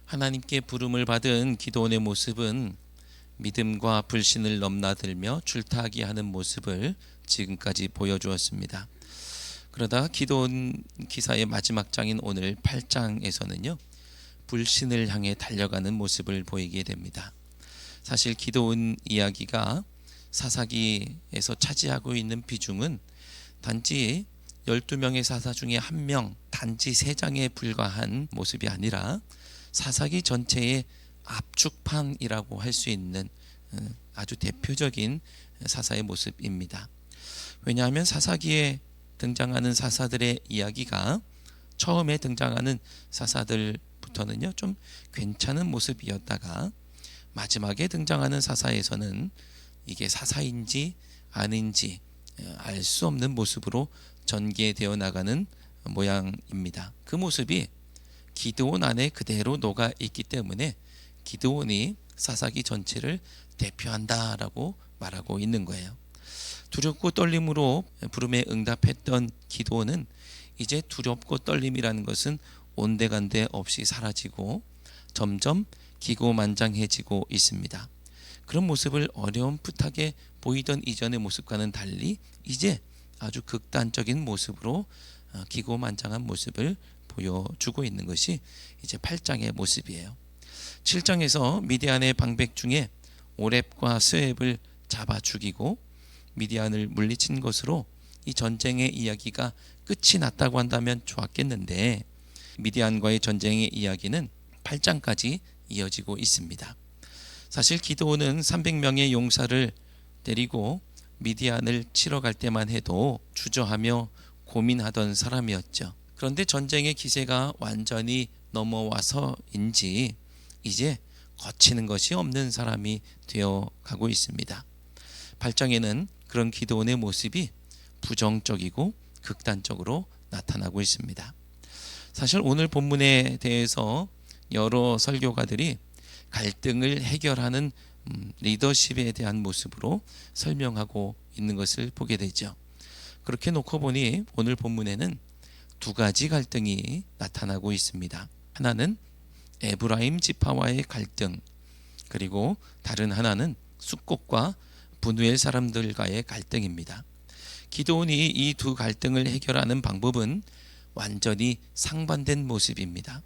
하나님께 부름을 받은 기도원의 모습은 믿음과 불신을 넘나들며 줄타기 하는 모습을 지금까지 보여주었습니다. 그러다 기도원 기사의 마지막 장인 오늘 8장에서는요, 불신을 향해 달려가는 모습을 보이게 됩니다. 사실 기도원 이야기가 사사기에서 차지하고 있는 비중은 단지 12명의 사사 중에 1명, 단지 3장에 불과한 모습이 아니라 사사기 전체의 압축판이라고 할 수 있는 아주 대표적인 사사의 모습입니다. 왜냐하면 사사기에 등장하는 사사들의 이야기가 처음에 등장하는 사사들부터는요, 좀 괜찮은 모습이었다가 마지막에 등장하는 사사에서는 이게 사사인지 아닌지 알 수 없는 모습으로 전개되어 나가는 모양입니다. 그 모습이 기드온 안에 그대로 녹아 있기 때문에 기드온이 사사기 전체를 대표한다라고 말하고 있는 거예요. 두렵고 떨림으로 부름에 응답했던 기드온은 이제 두렵고 떨림이라는 것은 온데간데 없이 사라지고 점점 기고만장해지고 있습니다. 그런 모습을 어렴풋하게 보이던 이전의 모습과는 달리 이제 아주 극단적인 모습으로 기고만장한 모습을 보여주고 있는 것이 이제 8장의 모습이에요. 7장에서 미디안의 방백 중에 오렙과 스웹을 잡아 죽이고 미디안을 물리친 것으로 이 전쟁의 이야기가 끝이 났다고 한다면 좋았겠는데, 미디안과의 전쟁의 이야기는 8장까지 이어지고 있습니다. 사실 기드온은 300명의 용사를 데리고 미디안을 치러 갈 때만 해도 주저하며 고민하던 사람이었죠. 그런데 전쟁의 기세가 완전히 넘어와서인지 이제 거치는 것이 없는 사람이 되어 가고 있습니다. 8장에는 그런 기드온의 모습이 부정적이고 극단적으로 나타나고 있습니다. 사실 오늘 본문에 대해서 여러 설교가들이 갈등을 해결하는 리더십에 대한 모습으로 설명하고 있는 것을 보게 되죠. 그렇게 놓고 보니 오늘 본문에는 2가지 갈등이 나타나고 있습니다. 하나는 에브라임 지파와의 갈등, 그리고 다른 하나는 숫곳과 분우엘 사람들과의 갈등입니다. 기드온이 이 2 갈등을 해결하는 방법은 완전히 상반된 모습입니다.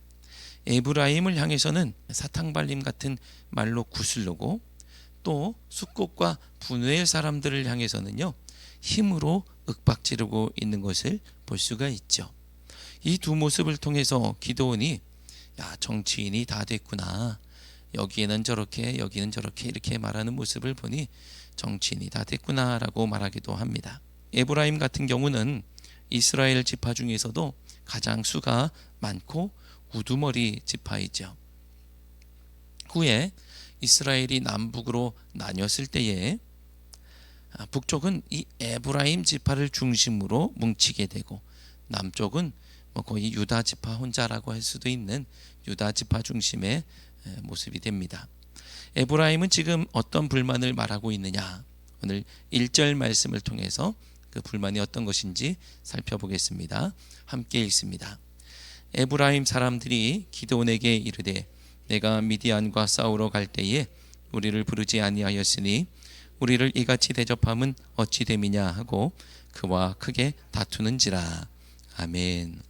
에브라임을 향해서는 사탕발림 같은 말로 구슬르고, 또 숫곳과 분우엘 사람들을 향해서는요, 힘으로 윽박지르고 있는 것을 볼 수가 있죠. 이 2 모습을 통해서 기드온이 정치인이 다 됐구나, 여기에는 저렇게 여기는 저렇게 이렇게 말하는 모습을 보니 정치인이 다 됐구나 라고 말하기도 합니다. 에브라임 같은 경우는 이스라엘 지파 중에서도 가장 수가 많고 우두머리 지파이죠. 후에 이스라엘이 남북으로 나뉘었을 때에 북쪽은 이 에브라임 지파를 중심으로 뭉치게 되고, 남쪽은 거의 유다 지파 혼자라고 할 수도 있는 유다 지파 중심의 모습이 됩니다. 에브라임은 지금 어떤 불만을 말하고 있느냐, 오늘 1절 말씀을 통해서 그 불만이 어떤 것인지 살펴보겠습니다. 함께 읽습니다. 에브라임 사람들이 기드온에게 이르되, 내가 미디안과 싸우러 갈 때에 우리를 부르지 아니하였으니 우리를 이같이 대접함은 어찌 됨이냐 하고 그와 크게 다투는지라. 아멘.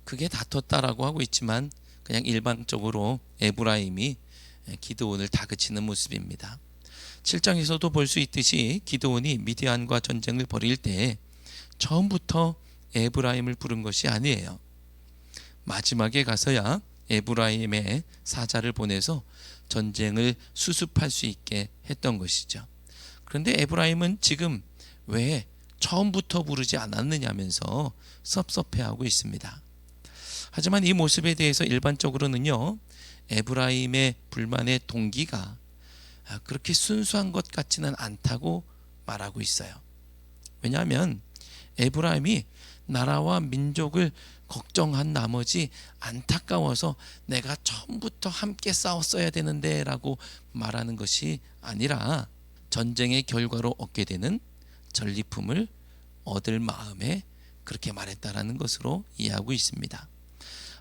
크게 다퉜다라고 하고 있지만 그냥 일반적으로 에브라임이 기드온을 다그치는 모습입니다. 7장에서도 볼 수 있듯이 기드온이 미디안과 전쟁을 벌일 때 처음부터 에브라임을 부른 것이 아니에요. 마지막에 가서야 에브라임의 사자를 보내서 전쟁을 수습할 수 있게 했던 것이죠. 그런데 에브라임은 지금 왜 처음부터 부르지 않았느냐면서 섭섭해하고 있습니다. 하지만 이 모습에 대해서 일반적으로는요, 에브라임의 불만의 동기가 그렇게 순수한 것 같지는 않다고 말하고 있어요. 왜냐하면 에브라임이 나라와 민족을 걱정한 나머지 안타까워서 내가 처음부터 함께 싸웠어야 되는데 라고 말하는 것이 아니라, 전쟁의 결과로 얻게 되는 전리품을 얻을 마음에 그렇게 말했다라는 것으로 이해하고 있습니다.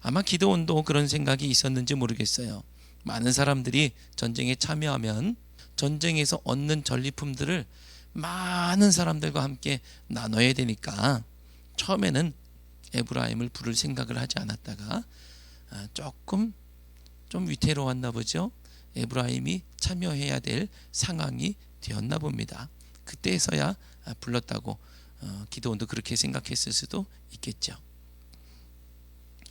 아마 기드온도 그런 생각이 있었는지 모르겠어요. 많은 사람들이 전쟁에 참여하면 전쟁에서 얻는 전리품들을 많은 사람들과 함께 나눠야 되니까 처음에는 에브라임을 부를 생각을 하지 않았다가 조금 좀 위태로웠나 보죠. 에브라임이 참여해야 될 상황이 되었나 봅니다. 그때서야 불렀다고 기드온도 그렇게 생각했을 수도 있겠죠.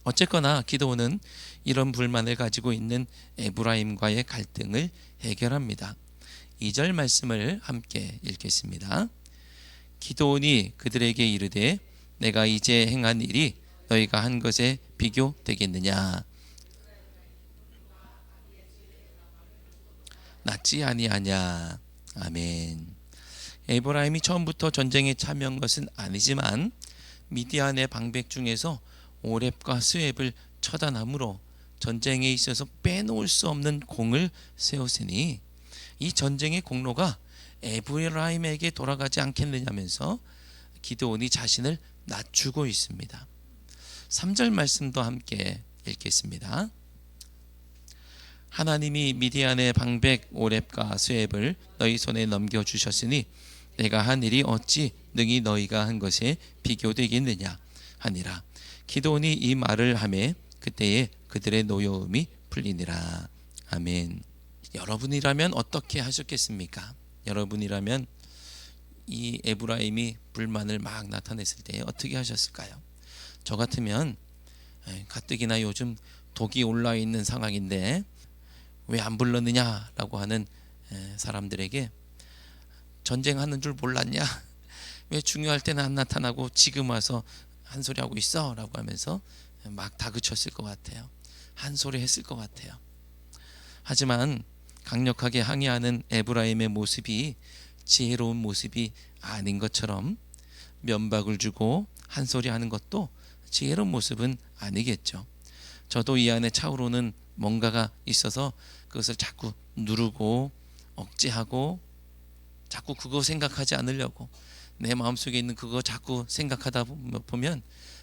어쨌거나 기드온은 이런 불만을 가지고 있는 에브라임과의 갈등을 해결합니다. 2절 말씀을 함께 읽겠습니다. 기드온이 그들에게 이르되 내가 이제 행한 일이 너희가 한 것에 비교되겠느냐. 낫지 아니하냐. 아멘. 에브라임이 처음부터 전쟁에 참여한 것은 아니지만 미디안의 방백 중에서 오렙과 스웹을 처단함으로 전쟁에 있어서 빼놓을 수 없는 공을 세웠으니 이 전쟁의 공로가 에브라임에게 돌아가지 않겠느냐면서 기드온이 자신을 낮추고 있습니다. 3절 말씀도 함께 읽겠습니다. 하나님이 미디안의 방백 오렙과 스웹을 너희 손에 넘겨주셨으니 내가 한 일이 어찌 능히 너희가 한 것에 비교되겠느냐 하니라. 기드온이 이 말을 하매 그때에 그들의 노여움이 풀리니라. 아멘. 여러분이라면 어떻게 하셨겠습니까? 여러분이라면 이 에브라임이 불만을 막 나타냈을 때 어떻게 하셨을까요? 저 같으면 가뜩이나 요즘 독이 올라 있는 상황인데 왜 안 불렀느냐라고 하는 사람들에게 전쟁하는 줄 몰랐냐? 왜 중요할 때는 안 나타나고 지금 와서 한 소리 하고 있어? 라고 하면서 막 다그쳤을 것 같아요. 한 소리 했을 것 같아요. 하지만 강력하게 항의하는 에브라임의 모습이 지혜로운 모습이 아닌 것처럼 면박을 주고 한 소리 하는 것도 지혜로운 모습은 아니겠죠. 저도 이 안에 차오르는 뭔가가 있어서 그것을 자꾸 누르고 억제하고 자꾸 그거 생각하지 않으려고 내 마음속에 있는 그거 자꾸 생각하다 보면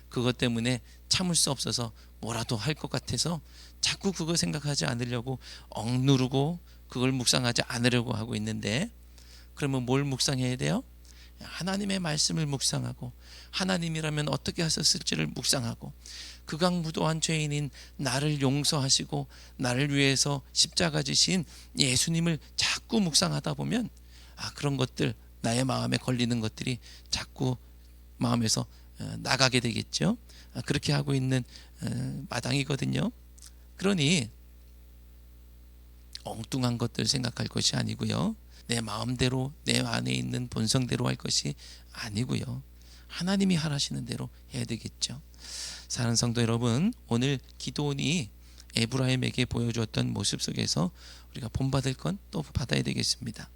그것 때문에 참을 수 없어서 뭐라도 할 것 같아서 자꾸 그거 생각하지 않으려고 억누르고 그걸 묵상하지 않으려고 하고 있는데, 그러면 뭘 묵상해야 돼요? 하나님의 말씀을 묵상하고 하나님이라면 어떻게 하셨을지를 묵상하고 극악무도한 죄인인 나를 용서하시고 나를 위해서 십자가 지신 예수님을 자꾸 묵상하다 보면 그런 것들, 나의 마음에 걸리는 것들이 자꾸 마음에서 나가게 되겠죠. 그렇게 하고 있는 마당이거든요. 그러니 엉뚱한 것들 생각할 것이 아니고요, 내 마음대로 내 안에 있는 본성대로 할 것이 아니고요, 하나님이 하라시는 대로 해야 되겠죠. 사랑하는 성도 여러분, 오늘 기드온이 에브라임에게 보여주었던 모습 속에서 우리가 본받을 건 또 받아야 되겠습니다.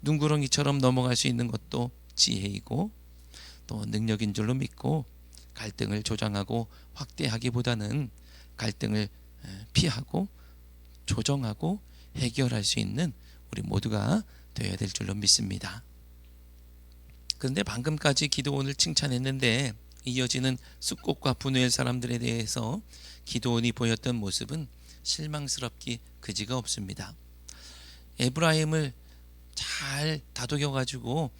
눈구렁이처럼 넘어갈 수 있는 것도 지혜이고 또 능력인 줄로 믿고, 갈등을 조장하고 확대하기보다는 갈등을 피하고 조정하고 해결할 수 있는 우리 모두가 되어야 될 줄로 믿습니다. 그런데 방금까지 기드온을 칭찬했는데 이어지는 숫곳과 분우엘 사람들에 대해서 기드온이 보였던 모습은 실망스럽기 그지가 없습니다. 에브라임을 잘 다독여 가지고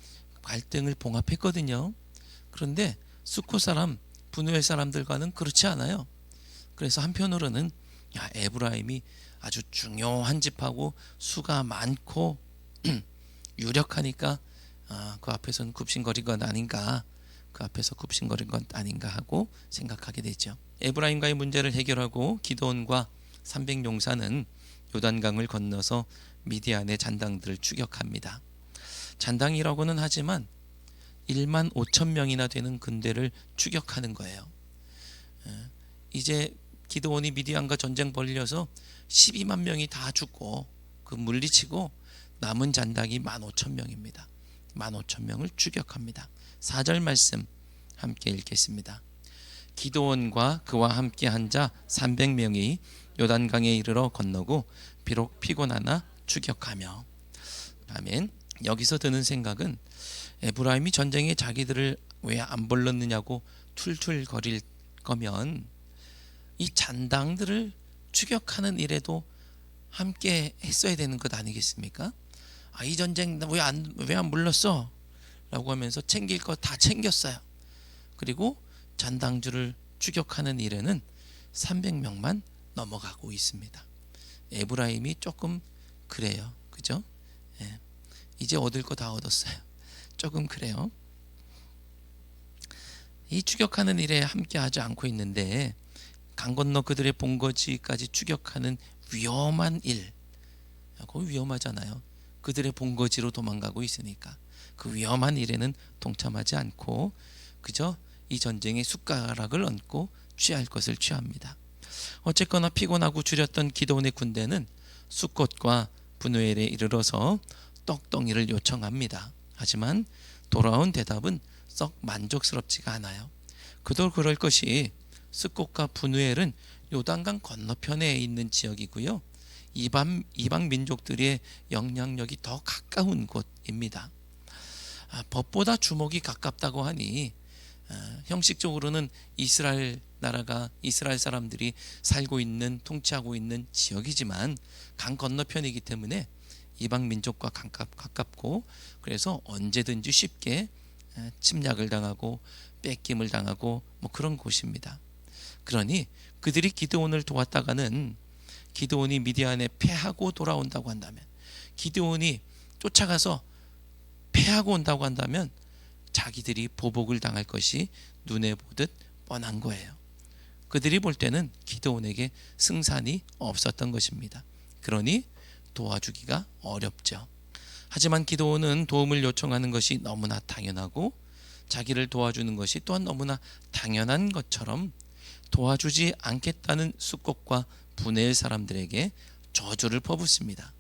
갈등을 봉합했거든요. 그런데 숫곳 사람, 분우엘 사람들과는 그렇지 않아요. 그래서 한편으로는 에브라임이 아주 중요한 집하고 수가 많고 유력하니까 그 앞에서는 굽신거린 건 아닌가, 그 앞에서 굽신거린 건 아닌가 하고 생각하게 되죠. 에브라임과의 문제를 해결하고 기드온과 300용사는 요단강을 건너서 미디안의 잔당들을 추격합니다. 잔당이라고는 하지만 1만 5천 명이나 되는 군대를 추격하는 거예요. 이제 기드온이 미디안과 전쟁 벌려서 12만 명이 다 죽고 그 물리치고 남은 잔당이 15,000명입니다. 15,000명을 추격합니다. 4절 말씀 함께 읽겠습니다. 기드온과 그와 함께 한 자 300명이 요단강에 이르러 건너고 비록 피곤하나 추격하며. 아멘. 여기서 드는 생각은 에브라임이 전쟁에 자기들을 왜 안 불렀느냐고 툴툴거릴 거면 이 잔당들을 추격하는 일에도 함께 했어야 되는 것 아니겠습니까? 이 전쟁 왜 안 불렀어? 라고 하면서 챙길 거 다 챙겼어요. 그리고 잔당주를 추격하는 일에는 300명만 넘어가고 있습니다. 에브라임이 조금 그래요. 그죠? 예. 이제 얻을 거 다 얻었어요. 조금 그래요. 이 추격하는 일에 함께하지 않고 있는데 강 건너 그들의 본거지까지 추격하는 위험한 일, 그거 위험하잖아요. 그들의 본거지로 도망가고 있으니까 그 위험한 일에는 동참하지 않고 그저 이 전쟁의 숟가락을 얹고 취할 것을 취합니다. 어쨌거나 피곤하고 주렸던 기드온의 군대는 숫곳과 분우엘에 이르러서 떡덩이를 요청합니다. 하지만 돌아온 대답은 썩 만족스럽지가 않아요. 그도 그럴 것이 숫곳과 분우엘은 요단강 건너편에 있는 지역이고요. 이방 민족들의 영향력이 더 가까운 곳입니다. 법보다 주먹이 가깝다고 하니 형식적으로는 이스라엘 나라가 이스라엘 사람들이 살고 있는 통치하고 있는 지역이지만 강 건너편이기 때문에 이방 민족과 가깝고 그래서 언제든지 쉽게 침략을 당하고 뺏김을 당하고 그런 곳입니다. 그러니 그들이 기드온을 도왔다가는 기드온이 미디안에 패하고 돌아온다고 한다면, 기드온이 쫓아가서 패하고 온다고 한다면 자기들이 보복을 당할 것이 눈에 보듯 뻔한 거예요. 그들이 볼 때는 기드온에게 승산이 없었던 것입니다. 그러니 도와주기가 어렵죠. 하지만 기드온은 도움을 요청하는 것이 너무나 당연하고 자기를 도와주는 것이 또한 너무나 당연한 것처럼 도와주지 않겠다는 숫곳과 분해의 사람들에게 저주를 퍼붓습니다.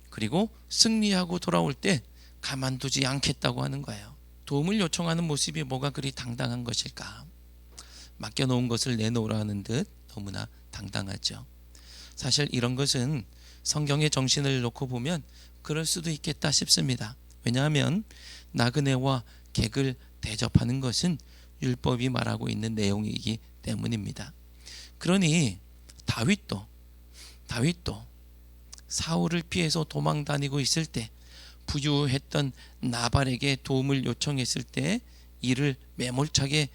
그리고 승리하고 돌아올 때 가만두지 않겠다고 하는 거예요. 도움을 요청하는 모습이 뭐가 그리 당당한 것일까? 맡겨놓은 것을 내놓으라는 듯 너무나 당당하죠. 사실 이런 것은 성경의 정신을 놓고 보면 그럴 수도 있겠다 싶습니다. 왜냐하면 나그네와 객을 대접하는 것은 율법이 말하고 있는 내용이기 때문입니다. 그러니 다윗도 사울을 피해서 도망 다니고 있을 때 부유했던 나발에게 도움을 요청했을 때 이를 매몰차게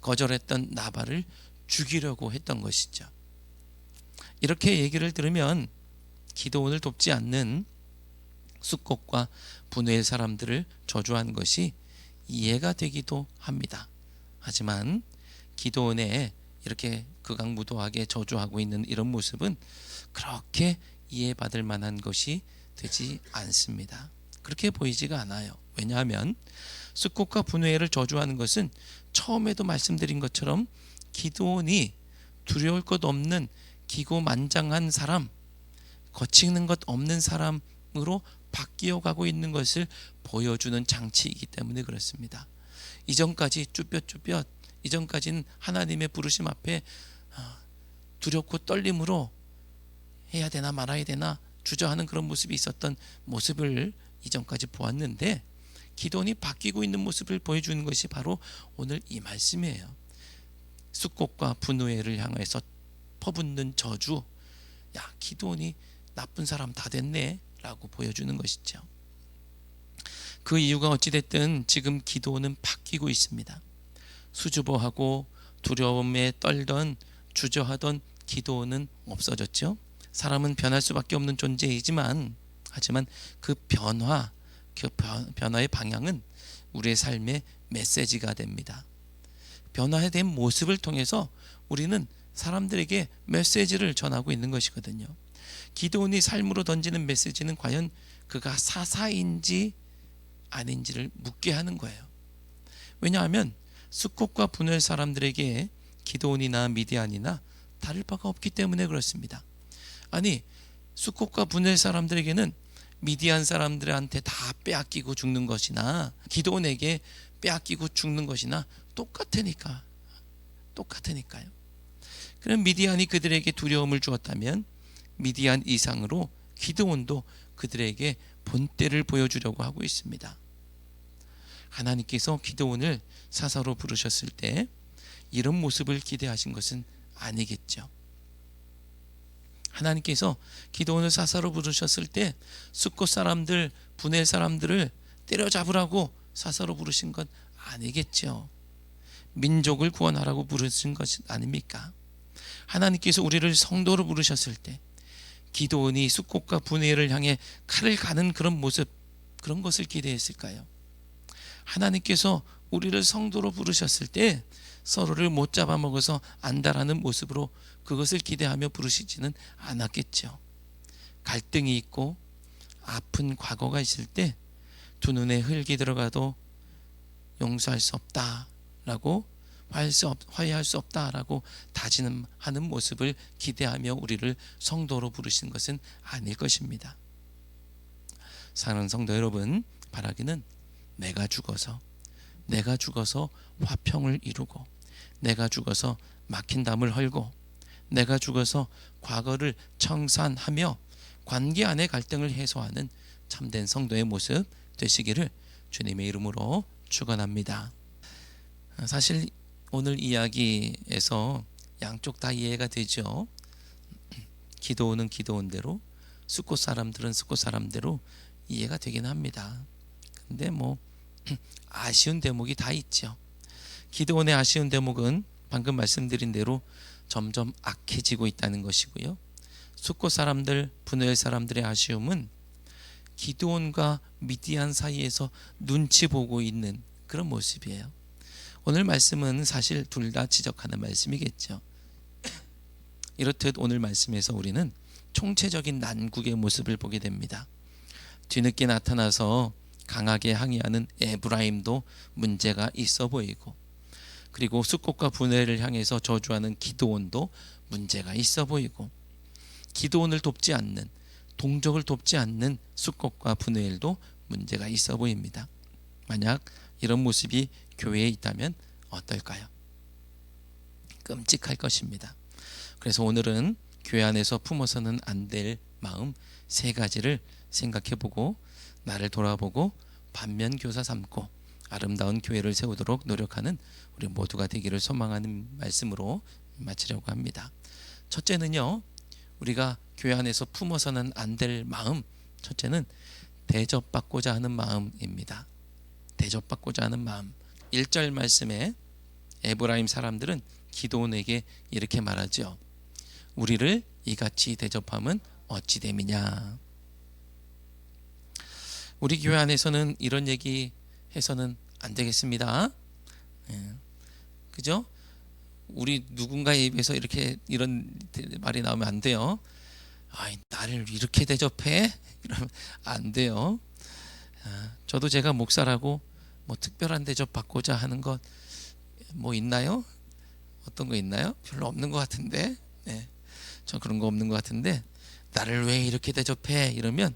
거절했던 나발을 죽이려고 했던 것이죠. 이렇게 얘기를 들으면 기드온을 돕지 않는 숫곳과 분우엘 사람들을 저주한 것이 이해가 되기도 합니다. 하지만 기드온의 이렇게 극악무도하게 저주하고 있는 이런 모습은 그렇게 이해받을 만한 것이 되지 않습니다. 그렇게 보이지가 않아요. 왜냐하면 숫곳과 분우엘을 저주하는 것은 처음에도 말씀드린 것처럼 기드온이 두려울 것 없는 기고만장한 사람, 거치는 것 없는 사람으로 바뀌어 가고 있는 것을 보여주는 장치이기 때문에 그렇습니다. 이전까지 쭈뼛쭈뼛, 이전까지는 하나님의 부르심 앞에 두렵고 떨림으로 해야 되나 말아야 되나 주저하는 그런 모습이 있었던 모습을 이전까지 보았는데 기드온이 바뀌고 있는 모습을 보여주는 것이 바로 오늘 이 말씀이에요. 숫곳과 분우엘을 향해서 퍼붓는 저주, 야 기드온이 나쁜 사람 다 됐네 라고 보여주는 것이죠. 그 이유가 어찌됐든 지금 기드온은 바뀌고 있습니다. 수줍어하고 두려움에 떨던 주저하던 기드온은 없어졌죠. 사람은 변할 수밖에 없는 존재이지만 하지만 그 변화의 방향은 우리의 삶의 메시지가 됩니다. 변화된 모습을 통해서 우리는 사람들에게 메시지를 전하고 있는 것이거든요. 기드온이 삶으로 던지는 메시지는 과연 그가 사사인지 아닌지를 묻게 하는 거예요. 왜냐하면 숫곳과 분우엘 사람들에게 기드온이나 미디안이나 다를 바가 없기 때문에 그렇습니다. 아니 숫곳과 분우엘 사람들에게는 미디안 사람들한테 다 빼앗기고 죽는 것이나 기드온에게 빼앗기고 죽는 것이나 똑같으니까요. 그럼 미디안이 그들에게 두려움을 주었다면 미디안 이상으로 기드온도 그들에게 본때를 보여주려고 하고 있습니다. 하나님께서 기드온을 사사로 부르셨을 때 이런 모습을 기대하신 것은 아니겠죠. 하나님께서 기드온을 사사로 부르셨을 때 숫곳 사람들, 분의 사람들을 때려잡으라고 사사로 부르신 건 아니겠죠. 민족을 구원하라고 부르신 것이 아닙니까? 하나님께서 우리를 성도로 부르셨을 때 기드온이 숫곳과 분회를 향해 칼을 가는 그런 모습, 그런 것을 기대했을까요? 하나님께서 우리를 성도로 부르셨을 때 서로를 못 잡아먹어서 안달하는 모습으로 그것을 기대하며 부르시지는 않았겠죠. 갈등이 있고 아픈 과거가 있을 때 두 눈에 흙이 들어가도 용서할 수 없다라고, 화해할 수 없다라고 다짐하는 모습을 기대하며 우리를 성도로 부르신 것은 아닐 것입니다. 사랑하는 성도 여러분, 바라기는 내가 죽어서 화평을 이루고, 내가 죽어서 막힌 담을 헐고, 내가 죽어서 과거를 청산하며 관계 안의 갈등을 해소하는 참된 성도의 모습 되시기를 주님의 이름으로 축원합니다. 사실 오늘 이야기에서 양쪽 다 이해가 되죠. 기드온은 기드온대로, 숫곳 사람들은 숫곳 사람대로 이해가 되긴 합니다. 근데 아쉬운 대목이 다 있죠. 기드온의 아쉬운 대목은 방금 말씀드린 대로 점점 악해지고 있다는 것이고요. 숫곳 사람들, 분노의 사람들의 아쉬움은 기드온과 미디안 사이에서 눈치 보고 있는 그런 모습이에요. 오늘 말씀은 사실 둘 다 지적하는 말씀이겠죠. 이렇듯 오늘 말씀에서 우리는 총체적인 난국의 모습을 보게 됩니다. 뒤늦게 나타나서 강하게 항의하는 에브라임도 문제가 있어 보이고, 그리고 숫곳과 분회를 향해서 저주하는 기드온도 문제가 있어 보이고, 기드온을 돕지 않는, 동족을 돕지 않는 숫곳과 분회엘도 문제가 있어 보입니다. 만약 이런 모습이 교회에 있다면 어떨까요? 끔찍할 것입니다. 그래서 오늘은 교회 안에서 품어서는 안 될 마음 세 가지를 생각해보고, 나를 돌아보고 반면교사 삼고 아름다운 교회를 세우도록 노력하는 우리 모두가 되기를 소망하는 말씀으로 마치려고 합니다. 첫째는요, 우리가 교회 안에서 품어서는 안 될 마음, 첫째는 대접받고자 하는 마음입니다. 대접받고자 하는 마음. 1절 말씀에 에브라임 사람들은 기드온에게 이렇게 말하죠. 우리를 이같이 대접함은 어찌 됨이냐. 우리 교회 안에서는 이런 얘기 해서는 안 되겠습니다. 그죠? 우리 누군가의 입에서 이런 말이 나오면 안 돼요. 나를 이렇게 대접해? 이러면 안 돼요. 저도 제가 목사라고 특별한 대접 받고자 하는 것 있나요? 어떤 거 있나요? 별로 없는 것 같은데. 저 그런 거 없는 것 같은데, 나를 왜 이렇게 대접해? 이러면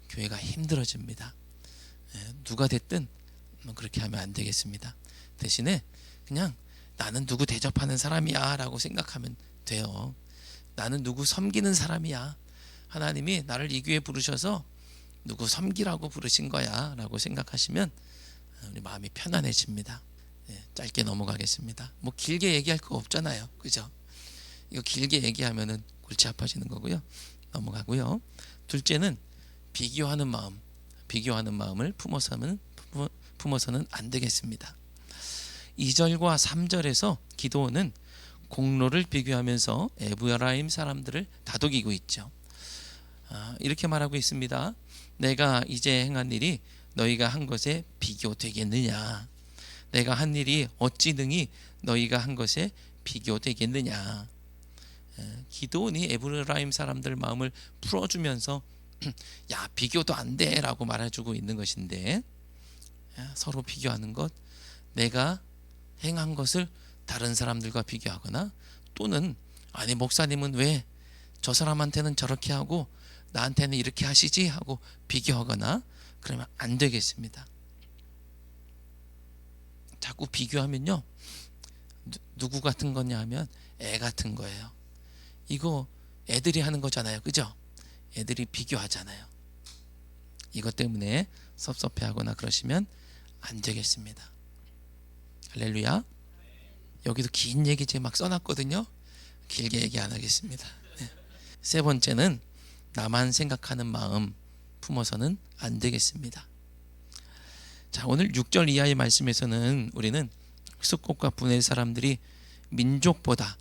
교회가 힘들어집니다. 누가 됐든 그렇게 하면 안 되겠습니다. 대신에 그냥 나는 누구 대접하는 사람이야 라고 생각하면 돼요. 나는 누구 섬기는 사람이야. 하나님이 나를 이 교회에 부르셔서 누구 섬기라고 부르신 거야 라고 생각하시면 우리 마음이 편안해집니다. 짧게 넘어가겠습니다. 길게 얘기할 거 없잖아요. 그죠? 이거 길게 얘기하면은 골치 아파지는 거고요. 넘어가고요. 둘째는 비교하는 마음을 품어서는 안 되겠습니다. 2절과 3절에서 기드온은 공로를 비교하면서 에브라임 사람들을 다독이고 있죠. 이렇게 말하고 있습니다. 내가 이제 행한 일이 너희가 한 것에 비교되겠느냐. 내가 한 일이 어찌 능히 너희가 한 것에 비교되겠느냐. 기드온이 에브라임 사람들 마음을 풀어주면서 야, 비교도 안 돼 라고 말해주고 있는 것인데, 서로 비교하는 것, 내가 행한 것을 다른 사람들과 비교하거나, 또는 아니 목사님은 왜 저 사람한테는 저렇게 하고 나한테는 이렇게 하시지 하고 비교하거나 그러면 안 되겠습니다. 자꾸 비교하면요, 누구 같은 거냐 하면 애 같은 거예요. 이거 애들이 하는 거잖아요. 그죠? 애들이 비교하잖아요. 이것 때문에 섭섭해하거나 그러시면 안 되겠습니다. 할렐루야. 여기도 긴 얘기 제가 막 써놨거든요. 길게 얘기 안 하겠습니다. 네. 세 번째는 나만 생각하는 마음 품어서는 안 되겠습니다. 자, 오늘 6절 이하의 말씀에서는 우리는 숫곳과 분의 사람들이 민족보다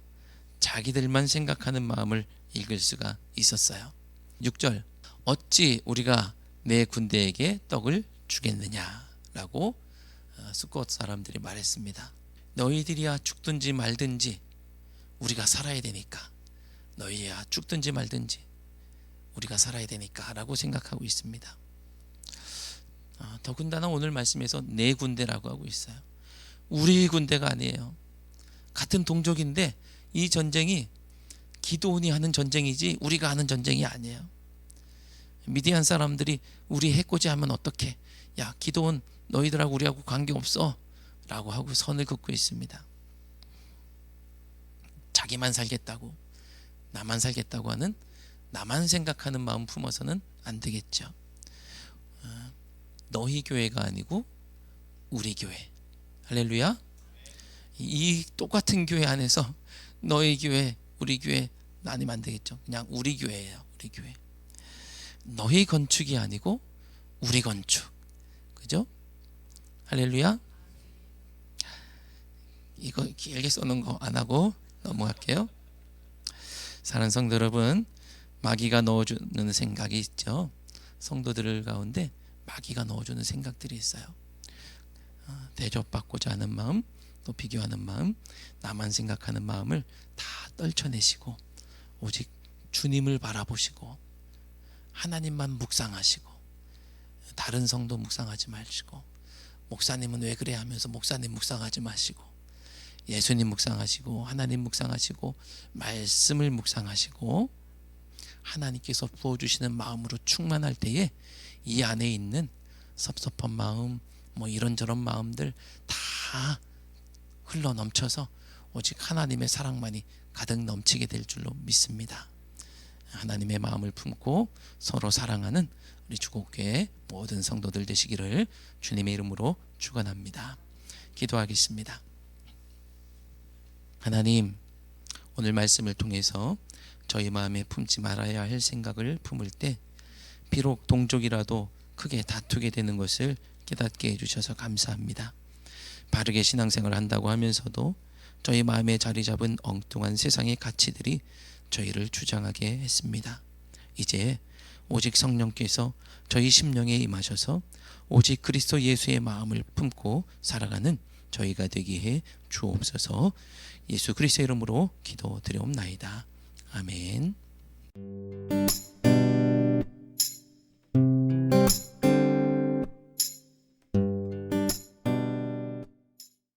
자기들만 생각하는 마음을 읽을 수가 있었어요. 6절, 어찌 우리가 내 군대에게 떡을 주겠느냐라고 숫곳 사람들이 말했습니다. 너희들이야 죽든지 말든지 우리가 살아야 되니까, 너희야 죽든지 말든지 우리가 살아야 되니까 라고 생각하고 있습니다. 더군다나 오늘 말씀에서 내 군대라고 하고 있어요. 우리 군대가 아니에요. 같은 동족인데 이 전쟁이 기드온이 하는 전쟁이지 우리가 하는 전쟁이 아니에요. 미디안 사람들이 우리 해코지 하면 어떡해, 야 기드온 너희들하고 우리하고 관계없어 라고 하고 선을 긋고 있습니다. 자기만 살겠다고, 나만 살겠다고 하는, 나만 생각하는 마음 품어서는 안 되겠죠. 너희 교회가 아니고 우리 교회. 할렐루야. 이 똑같은 교회 안에서 너희 교회 우리 교회 나뉘면 안 되겠죠. 그냥 우리 교회예요. 우리 교회. 너희 건축이 아니고 우리 건축. 그죠? 할렐루야. 이거 길게 써놓은 거 안 하고 넘어갈게요. 사랑하는 성도 여러분, 마귀가 넣어주는 생각이 있죠. 성도들 가운데 마귀가 넣어주는 생각들이 있어요. 대접받고자 하는 마음, 또 비교하는 마음, 나만 생각하는 마음을 다 떨쳐내시고 오직 주님을 바라보시고 하나님만 묵상하시고, 다른 성도 묵상하지 마시고, 목사님은 왜 그래 하면서 목사님 묵상하지 마시고, 예수님 묵상하시고, 하나님 묵상하시고, 말씀을 묵상하시고, 하나님께서 부어주시는 마음으로 충만할 때에 이 안에 있는 섭섭한 마음, 뭐 이런저런 마음들 다 흘러 넘쳐서 오직 하나님의 사랑만이 가득 넘치게 될 줄로 믿습니다. 하나님의 마음을 품고 서로 사랑하는 우리 주곡교회 모든 성도들 되시기를 주님의 이름으로 축원합니다. 기도하겠습니다. 하나님, 오늘 말씀을 통해서 저희 마음에 품지 말아야 할 생각을 품을 때 비록 동족이라도 크게 다투게 되는 것을 깨닫게 해주셔서 감사합니다. 바르게 신앙생활을 한다고 하면서도 저희 마음에 자리 잡은 엉뚱한 세상의 가치들이 저희를 주장하게 했습니다. 이제 오직 성령께서 저희 심령에 임하셔서 오직 그리스도 예수의 마음을 품고 살아가는 저희가 되게 해 주옵소서. 예수 그리스도의 이름으로 기도드려옵나이다. 아멘.